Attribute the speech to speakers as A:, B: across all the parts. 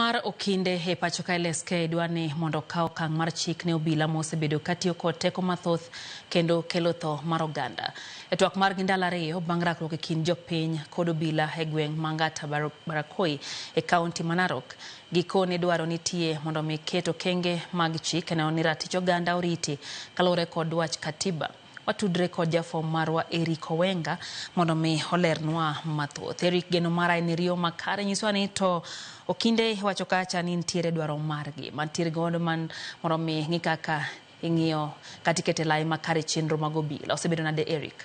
A: mar okinde e pacho ka LSK dwani mondo kaw kang mar chik ne obila mosebedo katiyo kod teko mathoth kendo kelo tho mar oganda. E twak mar gindala ariyo bang' rakruok e kind jopiny kod obila e gweng' Mangata Barakoi e kaunti ma Narok. Gikone dwaro nitie mondo mi keto kenge mag chik ne ni ratich oganda oriti kaluwore kod wach katiba. Watudre kod jafom marwa Eric Owenga mondo mi olernwa mathoth. Eric, geno mara en riyo makare nyiswa ni to okinde wacho kacha ni ntiere dwaro margi mantiere godo man mondo mi ng'i kaka ing'iyo katikete lai makare chenro mag obila. Osebedo nade Eric?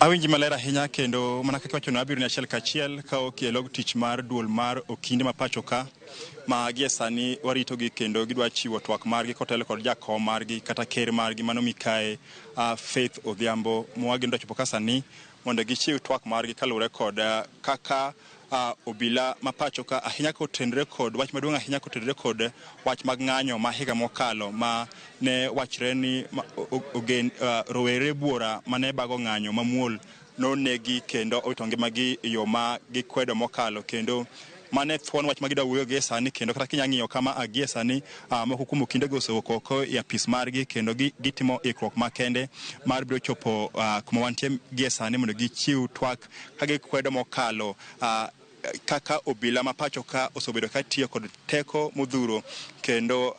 B: Awinji maler ahinya kendo mana kaka wacho nabiro ni achiel kachiel ka okielo tich mar duol mar okinde mapacho ka ma gie sani warito gi kendo gidwa chiwo twak margi kotelo kod jakom margi kata ker margi mano mikae Faith Odhiambo mwagendo chopo ka sani mondo gichiw twak margi kaluwore kod kaka obila mapacho ka ahinya kotenre kod wach maduong' ahinya kotenre kod wach mag ng'anyo ma higa mokalo ma ne wachre ni rowere buora mane bago ng'anyo mamuol nonegi kendo owito ngimagi yo ma gikwedo mokalo kendo mane thuon wach magida wuoyo gie sani kendo kata kinya ng'iyo kama gie sani moko kuom okinde go osewuok oko e apis margi kendo gitimo ikruok makende mar biro chopo kuma wantie gie sani mondo gichiw twak ka gikwedo mokalo kaka obila mapacho ka osebedo ka tiyo kod teko modhuro kendo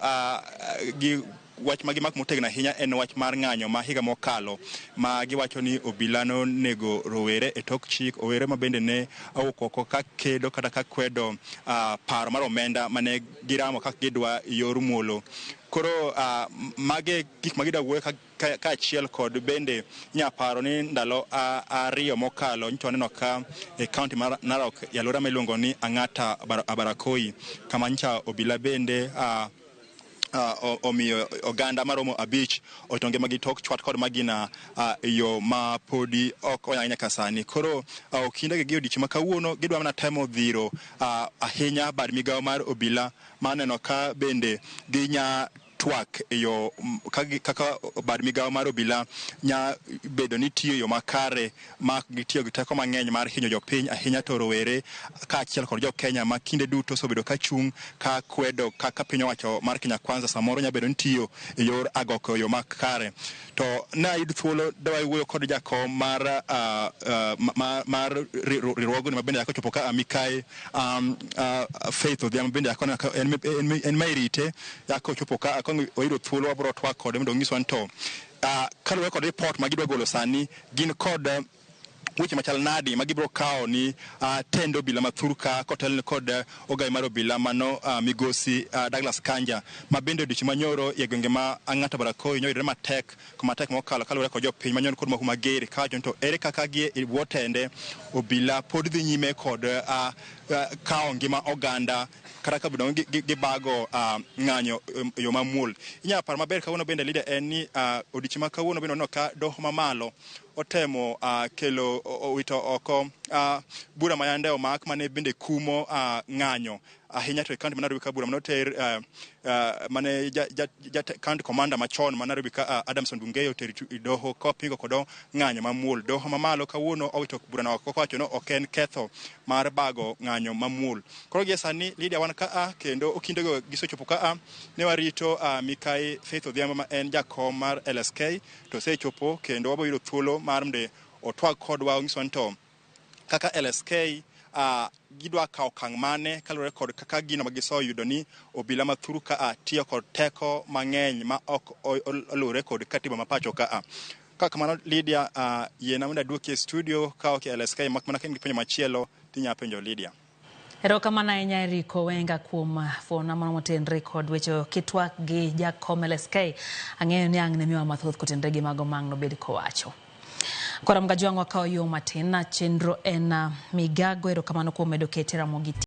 B: wach magimak motegno ahinya en wach mar ng'anyo ma higa mokalo ma giwacho ni obila no nego rowere e tok chik owere ma bende ne awuok oko ka kedo kata ka kwedo paro mar omenda mane giramo kaka gidwa yor muolo. Koro mage gik magida wuoyo ka achiel kod bende nyaparo ni ndalo ariyo mokalo nito neno ka e kaunti mar Narok yalora miluongo ni Angata Barakoi kama ncha obila bende omiyo oganda maromo abich otonge magi tok chwat kod magina yo ma podi ok oyanya kasani. Koro okinde gi odiochieng' ma kawuono gidwa mana temo dhiro ahinya bad migawo mar obila maneno ka bende ginya twak yo kaka bad migawo mar obila nya bedo ni tiyo yo makare ma gitiyo gi teko mang'eny mar hinyo jopiny ahinya to rowere ka achiel kod jo Kenya ma kinde duto sobedo ka chung ka kwedo kaka piny owacho mar Kenya Kwanza samoro nya bedo ni tiyo e yor agoko yo makare. To na yud thuolo dawa wuoyo kod jakom mar riwruogni mabende yako chopo ka mikae Faith Odhiambo bende yako en mairite yako chopo ka oyudo thuolo wabro twak kode mondo ng'iswa nto kaluwore kod report magidwa golo sani gin kod weche machal nadi magibro kawo ni tendo obila mathurka kotel kod ogai mar obila mano migosi Douglas Kanja ma bende odiochieng' manyoro e gwenge ma Angata Barakoi nyoyudore matek mokalo kaluwore kod jopiny manyon kod moko mager kawacho to ere kaka gi e bwo tende obila pod dhi nyime kod kawo ngima oganda kata ka bedo gibago ng'anyo yo mamuol. Inya par maber kawuono bende leader en ni odiochieng' ma kawuono bende no ka doho mamalo otemo kelo wito oko bura mayande omak mane bende kumo ng'anyo ahinya to county Nairobi ka bura manoter mane county commander machon ma Nairobi ka Adamson Bungei oteri doho kopingo kodo ng'anyo mamuol. Doho mamalo kawuono owito bura no kowacho no ok en ketho mar bago ng'anyo mamuol. Koro gie sani leader wan ka kendo okindego gisechopo ka ne warito mikae Faith Odhiambo ma en jakom mar LSK to sechopo kendo wabo yudo thuolo mar mde otwag kodwa ng'iswa nto kaka LSK gidwa kawo kang' mane kaluwore kod kaka gino magiso yudo ni obila mathuru ka tiyo kod teko mang'eny ma ok oluwore kod katiba mapacho ka kaka mano Lydia yena mondo aduoki e studio ka ok LSK mak mana kengi penjo machielo tinya penjo Lydia.
A: Erokamano ahinya Eric Owenga kuom fona mano motenre kod weche kitwak gi jakom LSK ang'eyo ni ang' ne miwa mathoth kotenre gi mago mang' nobed kowacho. Kora mgajwang' wakawo yo matin na chenro en migago erokamano kuom medo kete Ramogi